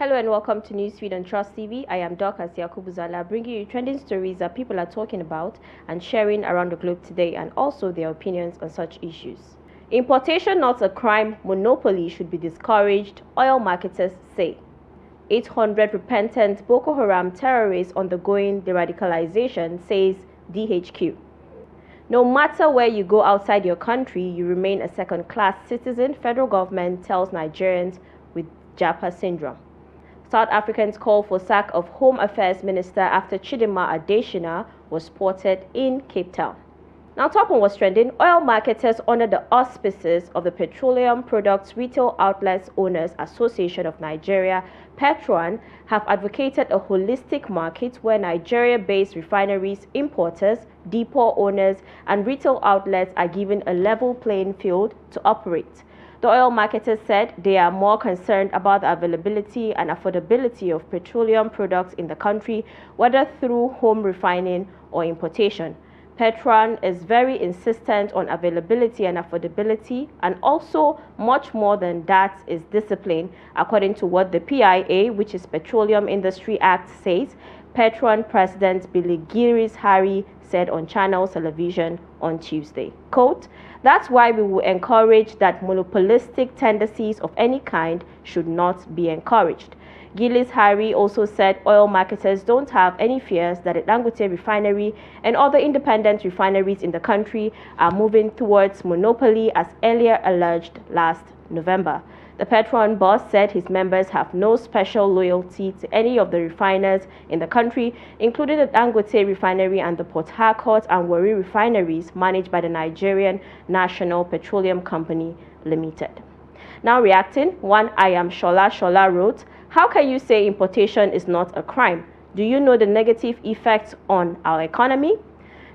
Hello and welcome to Newsfeed on Trust TV. I am Dorcas Yakubuzala, bringing you trending stories that people are talking about and sharing around the globe today, and also their opinions on such issues. Importation not a crime, monopoly should be discouraged, oil marketers say. 800 repentant Boko Haram terrorists undergoing de-radicalization, says DHQ. No matter where you go outside your country, you remain a second-class citizen, federal government tells Nigerians with Japa syndrome. South Africans call for sack of Home Affairs Minister after Chidinma Adesina was spotted in Cape Town. Now, top on what's trending, oil marketers under the auspices of the Petroleum Products Retail Outlets Owners Association of Nigeria, Petron, have advocated a holistic market where Nigeria-based refineries, importers, depot owners, and retail outlets are given a level playing field to operate. The oil marketers said they are more concerned about the availability and affordability of petroleum products in the country, whether through home refining or importation. Petron is very insistent on availability and affordability, and also much more than that is discipline, according to what the PIA, which is Petroleum Industry Act, says. Petron President Billy Gillis Harry said on Channel Television on Tuesday. Quote, "That's why we will encourage that monopolistic tendencies of any kind should not be encouraged." Gillis Harry also said oil marketers don't have any fears that the Dangote refinery and other independent refineries in the country are moving towards monopoly as earlier alleged last November. The Petron boss said his members have no special loyalty to any of the refiners in the country, including the Dangote refinery and the Port Harcourt and Warri refineries managed by the Nigerian National Petroleum Company Limited. Now reacting, one I am Shola wrote, "How can you say importation is not a crime? Do you know the negative effects on our economy?"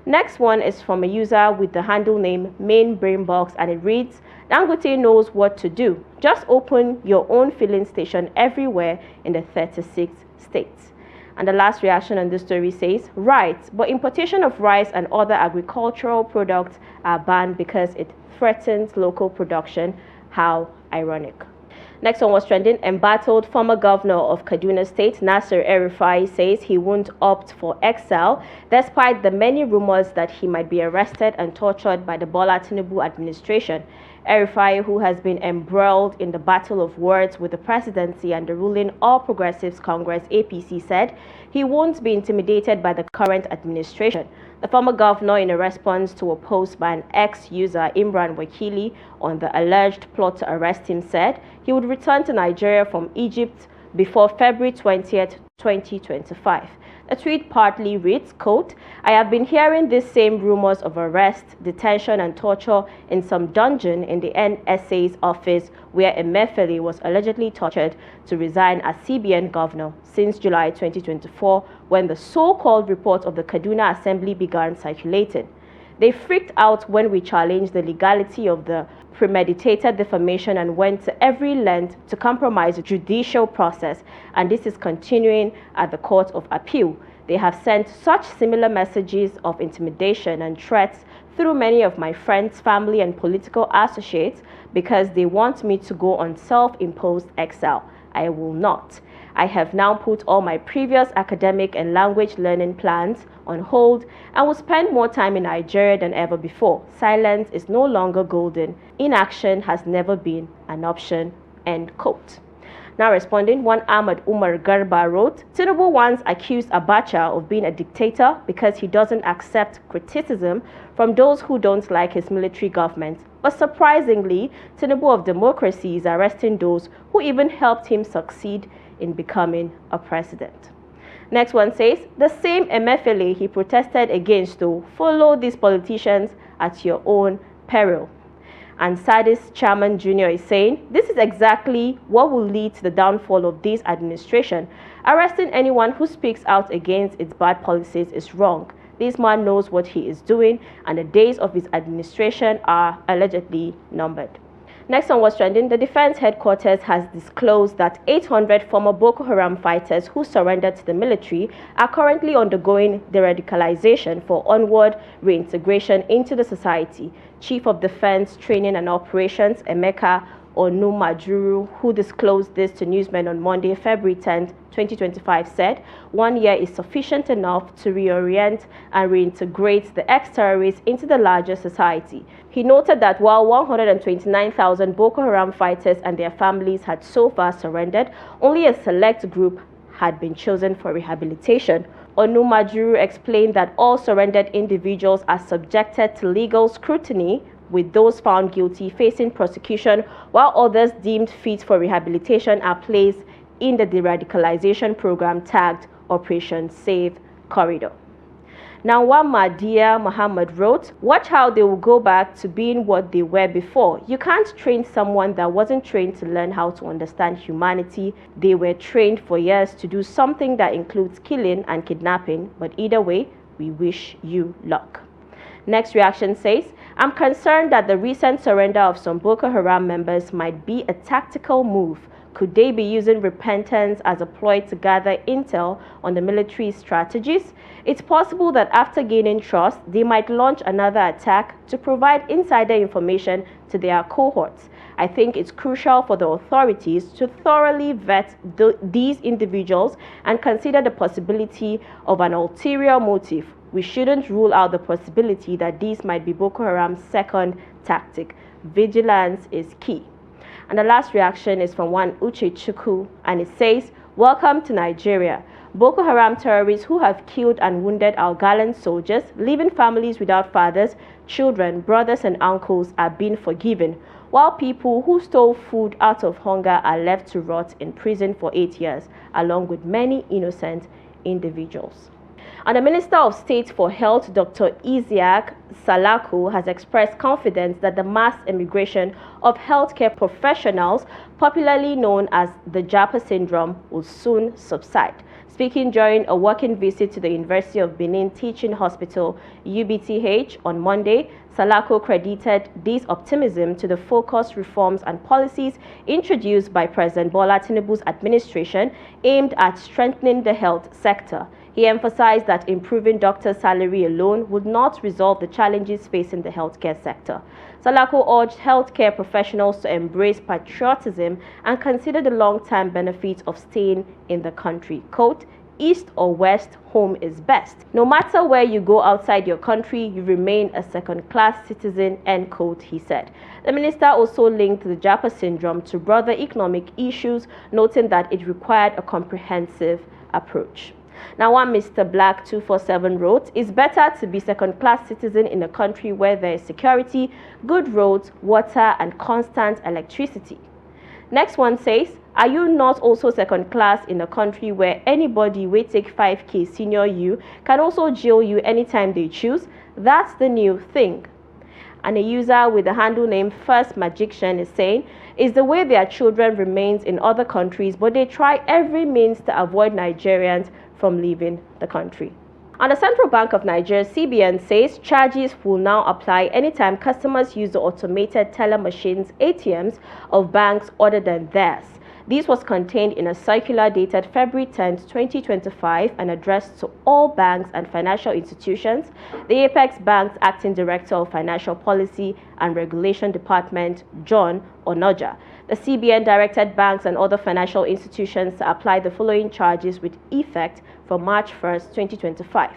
Next one is from a user with the handle name MainBrainBox, and it reads, "Dangote knows what to do. Just open your own filling station everywhere in the 36 states." And the last reaction on this story says, "Right, but importation of rice and other agricultural products are banned because it threatens local production. How ironic." Next one was trending. Embattled former governor of Kaduna State, Nasir El-Rufai, says he won't opt for exile despite the many rumors that he might be arrested and tortured by the Bola Tinubu administration. El-Rufai, who has been embroiled in the battle of words with the presidency and the ruling All Progressives Congress (APC), said he won't be intimidated by the current administration. The former governor, in a response to a post by an ex-user, Imran Wakili, on the alleged plot to arrest him, said he would return to Nigeria from Egypt before February 20th, 2025. The tweet partly reads, quote, "I have been hearing these same rumors of arrest, detention and torture in some dungeon in the NSA's office where Emefiele was allegedly tortured to resign as CBN governor since July 2024 when the so-called report of the Kaduna Assembly began circulating. They freaked out when we challenged the legality of the premeditated defamation and went to every length to compromise the judicial process, and this is continuing at the Court of Appeal. They have sent such similar messages of intimidation and threats through many of my friends, family, and political associates because they want me to go on self-imposed exile. I will not. I have now put all my previous academic and language learning plans on hold and will spend more time in Nigeria than ever before. Silence is no longer golden. Inaction has never been an option." End quote. Now responding, one Ahmad Umar Garba wrote, "Tinubu once accused Abacha of being a dictator because he doesn't accept criticism from those who don't like his military government. But surprisingly, Tinubu of democracy is arresting those who even helped him succeed in becoming a president." Next one says, "The same Emefiele he protested against to follow these politicians at your own peril." And Sadis Chairman Jr. is saying, "This is exactly what will lead to the downfall of this administration. Arresting anyone who speaks out against its bad policies is wrong. This man knows what he is doing, and the days of his administration are allegedly numbered." Next on what's trending, the Defense Headquarters has disclosed that 800 former Boko Haram fighters who surrendered to the military are currently undergoing de-radicalization for onward reintegration into the society. Chief of Defense Training and Operations, Emeka Onumajuru, who disclosed this to newsmen on Monday, February 10, 2025, said 1 year is sufficient enough to reorient and reintegrate the ex-terrorists into the larger society. He noted that while 129,000 Boko Haram fighters and their families had so far surrendered, only a select group had been chosen for rehabilitation. Onumajuru explained that all surrendered individuals are subjected to legal scrutiny, with those found guilty facing prosecution, while others deemed fit for rehabilitation are placed in the de-radicalization program tagged Operation Safe Corridor. Now, one Mahdia Muhammad wrote, "Watch how they will go back to being what they were before. You can't train someone that wasn't trained to learn how to understand humanity. They were trained for years to do something that includes killing and kidnapping, but either way, we wish you luck." Next reaction says, "I'm concerned that the recent surrender of some Boko Haram members might be a tactical move. Could they be using repentance as a ploy to gather intel on the military's strategies? It's possible that after gaining trust, they might launch another attack to provide insider information to their cohorts. I think it's crucial for the authorities to thoroughly vet these individuals and consider the possibility of an ulterior motive. We shouldn't rule out the possibility that these might be Boko Haram's second tactic. Vigilance is key." And the last reaction is from one Uche Chukwu, and it says, "Welcome to Nigeria. Boko Haram terrorists who have killed and wounded our gallant soldiers, leaving families without fathers, children, brothers and uncles are being forgiven, while people who stole food out of hunger are left to rot in prison for 8 years, along with many innocent individuals." And the Minister of State for Health, Dr. Isiaq Salako, has expressed confidence that the mass immigration of healthcare professionals, popularly known as the Japa syndrome, will soon subside. Speaking during a working visit to the University of Benin Teaching Hospital, UBTH, on Monday, Salako credited this optimism to the focused reforms and policies introduced by President Bola Tinubu's administration aimed at strengthening the health sector. He emphasized that improving doctors' salary alone would not resolve the challenges facing the healthcare sector. Salako urged healthcare professionals to embrace patriotism and consider the long-term benefits of staying in the country. Quote, "East or west, home is best. No matter where you go outside your country, you remain a second-class citizen," end quote, he said. The minister also linked the Japa syndrome to broader economic issues, noting that it required a comprehensive approach. Now, one Mr. Black 247 wrote, "It's better to be second-class citizen in a country where there is security, good roads, water, and constant electricity." Next one says, "Are you not also second-class in a country where anybody will take 5K senior you can also jail you anytime they choose? That's the new thing." And a user with the handle name First Magician is saying, "It's the way their children remains in other countries, but they try every means to avoid Nigerians from leaving the country." And the Central Bank of Nigeria, CBN, says charges will now apply anytime customers use the automated teller machines, ATMs, of banks other than theirs. This was contained in a circular dated February 10, 2025 and addressed to all banks and financial institutions. The Apex Bank's Acting Director of Financial Policy and Regulation Department, John Onoja. The CBN directed banks and other financial institutions to apply the following charges with effect from March 1, 2025.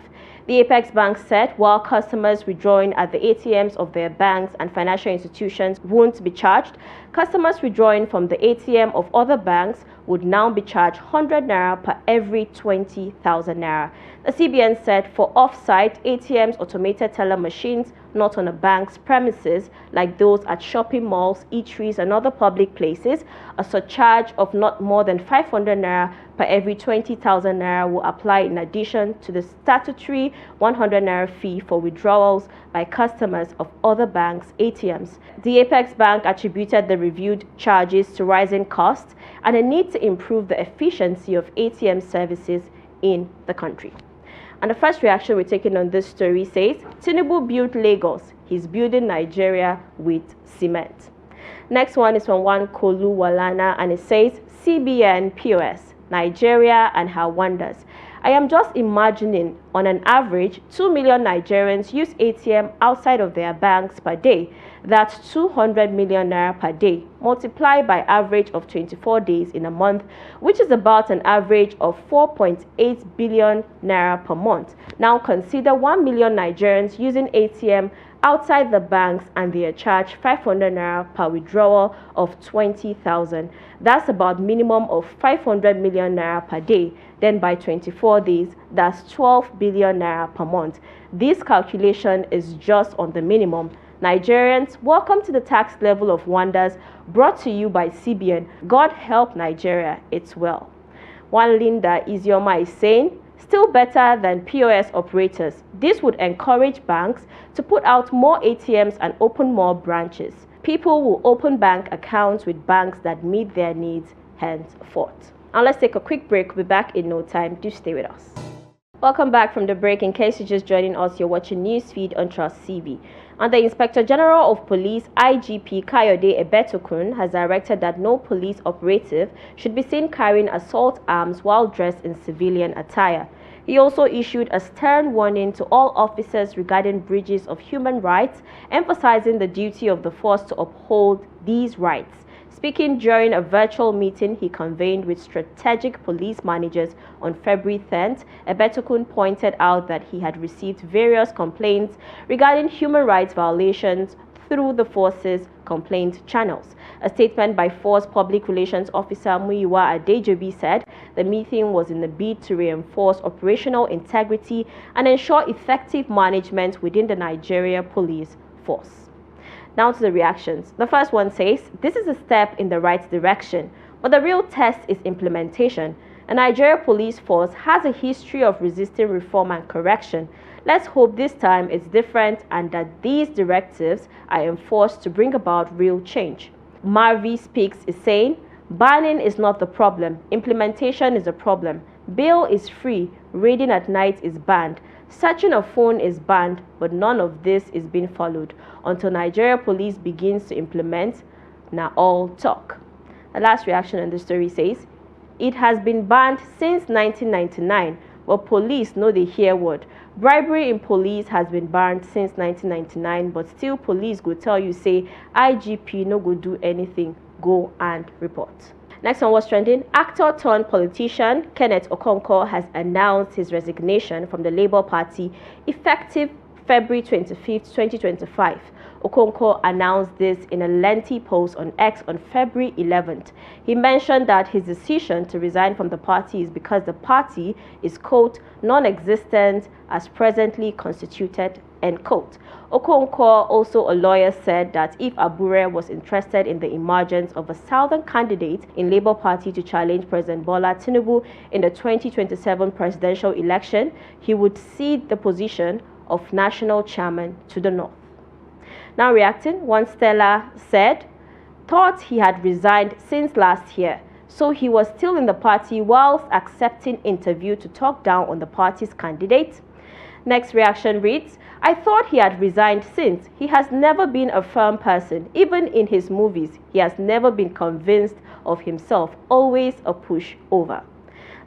The Apex Bank said while customers withdrawing at the ATMs of their banks and financial institutions won't be charged, customers withdrawing from the ATM of other banks would now be charged 100 naira per every 20,000 naira. The CBN said for off-site ATMs, automated teller machines not on a bank's premises, like those at shopping malls, eateries, and other public places, a surcharge of not more than 500 naira per every 20,000 naira will apply in addition to the statutory 100 naira fee for withdrawals by customers of other banks' ATMs. The Apex Bank attributed the reviewed charges to rising costs and a need to improve the efficiency of ATM services in the country. And the first reaction we're taking on this story says, Tinubu built Lagos, he's building Nigeria with cement. Next one is from one Kolu Walana, and it says, CBN POS, Nigeria and her wonders. I am just imagining, on an average, 2 million Nigerians use ATM outside of their banks per day. That's 200 million naira per day, multiplied by average of 24 days in a month, which is about an average of 4.8 billion naira per month. Now consider 1 million Nigerians using ATM outside the banks and they are charged 500 naira per withdrawal of 20,000. That's about minimum of 500 million naira per day. Then by 24 days, that's 12 billion naira per month. This calculation is just on the minimum. Nigerians, welcome to the tax level of wonders, brought to you by CBN. God help Nigeria, it's well. One Linda Isioma is saying, still better than POS operators. This would encourage banks to put out more ATMs and open more branches. People will open bank accounts with banks that meet their needs henceforth. Now let's take a quick break. We'll be back in no time. Do stay with us. Welcome back from the break. In case you're just joining us, you're watching Newsfeed on Trust TV. And the Inspector General of Police, IGP Kayode Ebetokun, has directed that no police operative should be seen carrying assault arms while dressed in civilian attire. He also issued a stern warning to all officers regarding breaches of human rights, emphasizing the duty of the force to uphold these rights. Speaking during a virtual meeting he convened with strategic police managers on February 10th, Ebetokun pointed out that he had received various complaints regarding human rights violations through the force's complaint channels. A statement by Force Public Relations Officer Muyiwa Adejobi said the meeting was in the bid to reinforce operational integrity and ensure effective management within the Nigeria Police Force. Now to the reactions. The first one says, this is a step in the right direction, but the real test is implementation. The Nigeria Police Force has a history of resisting reform and correction. Let's hope this time it's different and that these directives are enforced to bring about real change. Marvi Speaks is saying, banning is not the problem, implementation is a problem. Bail is free, raiding at night is banned. Searching a phone is banned, but none of this is being followed. Until Nigeria Police begins to implement, now all talk. The last reaction on the story says, it has been banned since 1999, but police know the hear word. Bribery in police has been banned since 1999, but still police go tell you say, IGP no go do anything, go and report. Next on what's trending, actor turned politician Kenneth Okonkwo has announced his resignation from the Labour Party effective February 25th, 2025. Okonkwo announced this in a lengthy post on X on February 11th. He mentioned that his decision to resign from the party is because the party is, quote, non-existent as presently constituted, end quote. Okonkwo, also a lawyer, said that if Abure was interested in the emergence of a southern candidate in Labour Party to challenge President Bola Tinubu in the 2027 presidential election, he would cede the position of national chairman to the North. Now reacting, one Stella said, thought he had resigned since last year, so he was still in the party whilst accepting interview to talk down on the party's candidate. Next reaction reads, I thought he had resigned since. He has never been a firm person. Even in his movies, he has never been convinced of himself, always a pushover.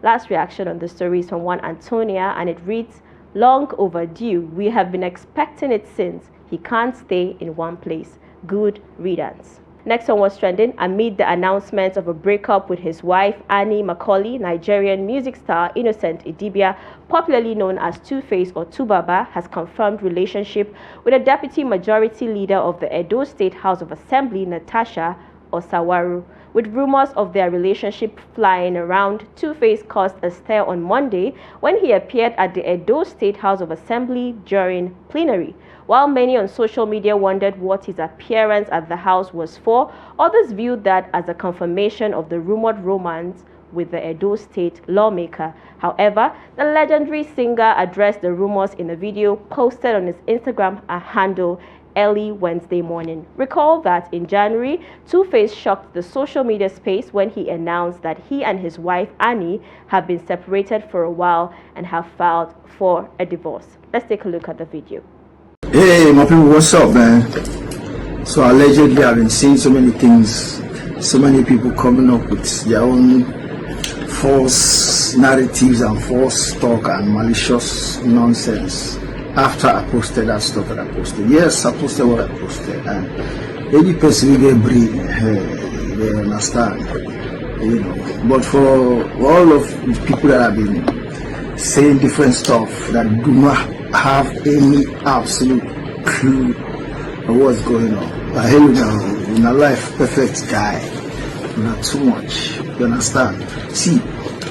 Last reaction on the story is from one Antonia, and it reads, long overdue. We have been expecting it since. He can't stay in one place. Good riddance. Next on what's trending, amid the announcement of a breakup with his wife Annie Macaulay, Nigerian music star Innocent Idibia, popularly known as Two-Face or Tubaba, has confirmed relationship with a deputy majority leader of the Edo State House of Assembly, Natasha Osawaru. With rumors of their relationship flying around, Two-Face caused a stir on Monday when he appeared at the Edo State House of Assembly during plenary. While many on social media wondered what his appearance at the house was for, others viewed that as a confirmation of the rumored romance with the Edo State lawmaker. However, the legendary singer addressed the rumors in a video posted on his Instagram handle early Wednesday morning. Recall that in January, Two-Face shocked the social media space when he announced that he and his wife Annie have been separated for a while and have filed for a divorce. Let's take a look at the video. Hey, my people, what's up, man? So allegedly, I've been seeing so many things, so many people coming up with their own false narratives and false talk and malicious nonsense after I posted that stuff that I posted. Yes, I posted what I posted, and any person will get brain, they understand, you know. But for all of the people that have been saying different stuff that do not have any absolute clue of what's going on, I hear you now, in a life perfect guy, not too much, you understand. See,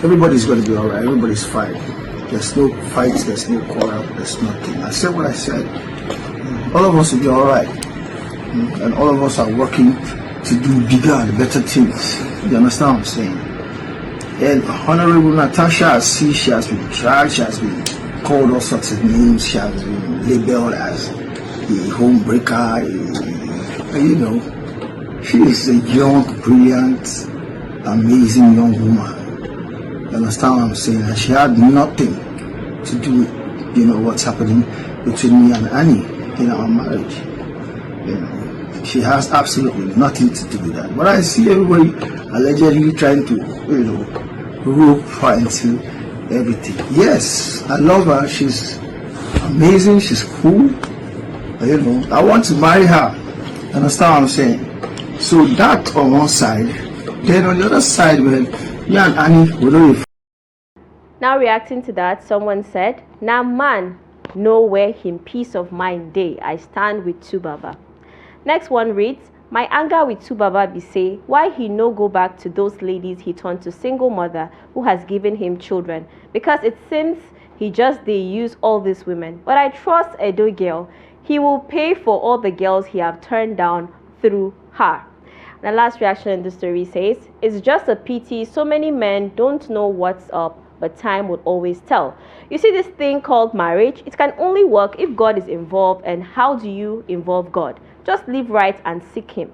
everybody's going to be alright, everybody's fine. There's no fights, there's no quarrel, there's nothing. I said what I said. All of us will be alright, and all of us are working to do bigger and better things. You understand what I'm saying? And Honorable Natasha, I see she has been tried, she has been called all sorts of names, she has been labeled as a homebreaker, you know. She is a young, brilliant, amazing young woman. You understand what I'm saying? And she had nothing to do with, you know, what's happening between me and Annie in our marriage. You know, she has absolutely nothing to do with that. But I see everybody allegedly trying to, you know, rope her into everything. Yes, I love her. She's amazing. She's cool. You know, I want to marry her. You understand what I'm saying? So that on one side, then on the other side, well, me and Annie, we don't. Now reacting to that, someone said, "Now man, know where him peace of mind day. I stand with Tubaba." Next one reads, "My anger with Tubaba be say, why he no go back to those ladies he turned to single mother who has given him children, because it seems he just they use all these women. But I trust Edo girl, he will pay for all the girls he have turned down through her." The last reaction in the story says, "It's just a pity so many men don't know what's up, but time will always tell. You see this thing called marriage, it can only work if God is involved, and how do you involve God? Just live right and seek him.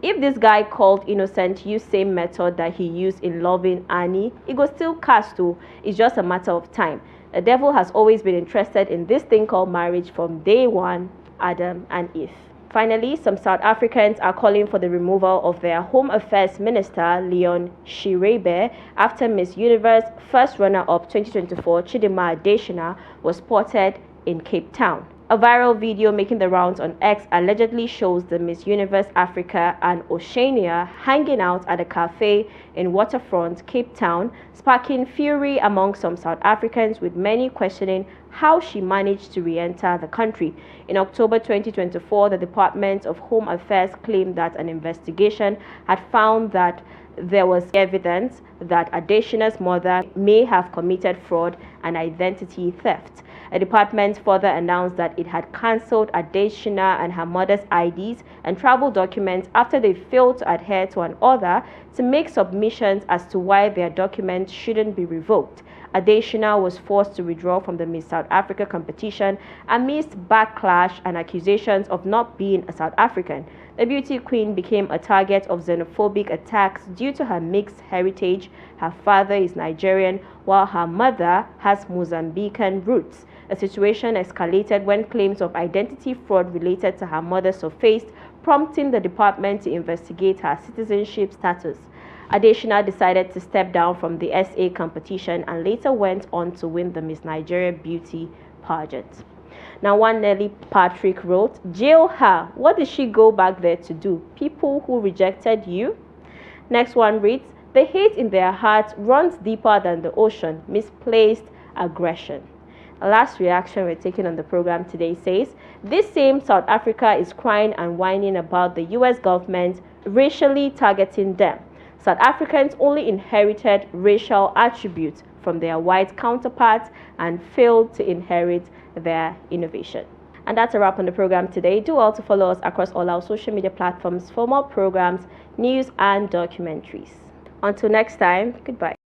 If this guy called innocent used same method that he used in loving Annie, it go still cast too. It's just a matter of time. The devil has always been interested in this thing called marriage from day one, Adam and Eve." Finally, some South Africans are calling for the removal of their Home Affairs Minister, Leon Shirebe, after Miss Universe first runner-up 2024 Chidima Adesina was spotted in Cape Town. A viral video making the rounds on X allegedly shows the Miss Universe Africa and Oceania hanging out at a cafe in Waterfront, Cape Town, sparking fury among some South Africans, with many questioning how she managed to re-enter the country. In October 2024, the Department of Home Affairs claimed that an investigation had found that there was evidence that Adesina's mother may have committed fraud and identity theft. The department further announced that it had cancelled Adesina and her mother's IDs and travel documents after they failed to adhere to an order to make submissions as to why their documents shouldn't be revoked. Adesina was forced to withdraw from the Miss South Africa competition amidst backlash and accusations of not being a South African. The beauty queen became a target of xenophobic attacks due to her mixed heritage. Her father is Nigerian, while her mother has Mozambican roots. The situation escalated when claims of identity fraud related to her mother surfaced, prompting the department to investigate her citizenship status. Adesina decided to step down from the SA competition and later went on to win the Miss Nigeria Beauty pageant. Now, one Nelly Patrick wrote, "Jail her. What did she go back there to do? People who rejected you?" Next one reads, "The hate in their hearts runs deeper than the ocean. Misplaced aggression." The last reaction we're taking on the program today says, "This same South Africa is crying and whining about the US government racially targeting them. South Africans only inherited racial attributes from their white counterparts and failed to inherit their innovation." And that's a wrap on the program today. Do also follow us across all our social media platforms for more programs, news, and documentaries. Until next time, goodbye.